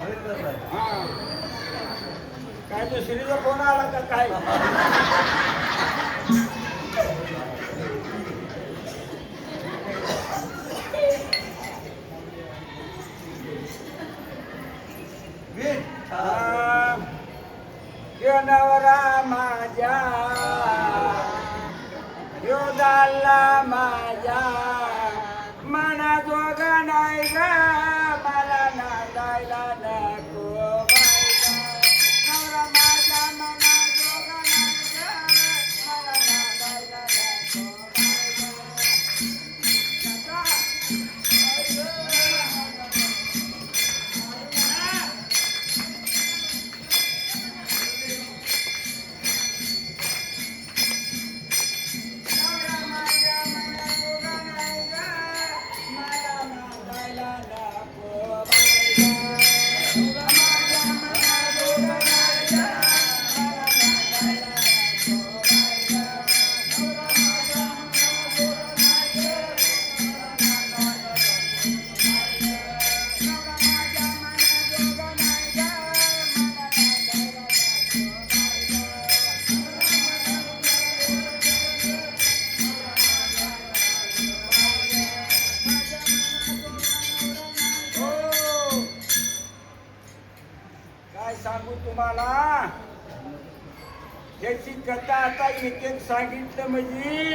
हा काय दुसरीचा फोन आला का काय यो नवरा माझ्या यो झाला माझ्या मना जोगा नाही ग मला नांदायला नको बायका नवरा माझ्या मना जोगा नाही ग मला नांदायला नको काय सांगू तुम्हाला याची कथा आता एक एक सांगितलं म्हणजे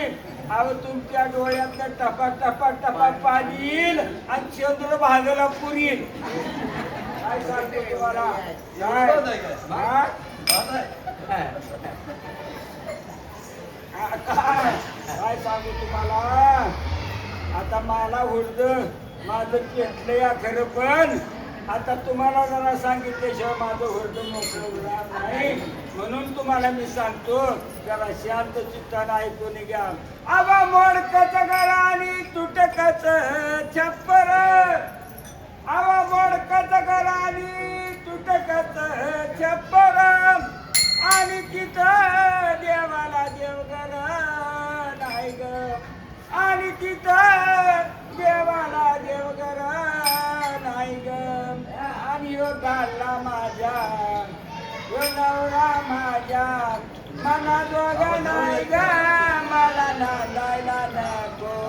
अहो तुमच्या डोळ्यातलं टपा टपा टपा पाणी येईल आणि चंद्र भागाला पुरील काय सांगते तुम्हाला काय सांगू तुम्हाला आता मला हुरद माझं पेटलं या खरं पण आता तुम्हाला जरा सांगितल्याशिवाय माझं हुरद मोकळं होणार नाही म्हणून तुम्हाला मी सांगतो जरा शांत चित्तानं ऐकून घ्या आबा मोडकच गळा आणि तुटकच छप्पर आबा मोडकच गळा आणि तुटकच छप्पर आणि तिथं देवाला देवघर नाही ग आणि तिथं देवाला देवघर नाही ग आणि यो घालला माझ्या यो नवरा माझ्या मना जोगा नाही ग मला नांदायला नको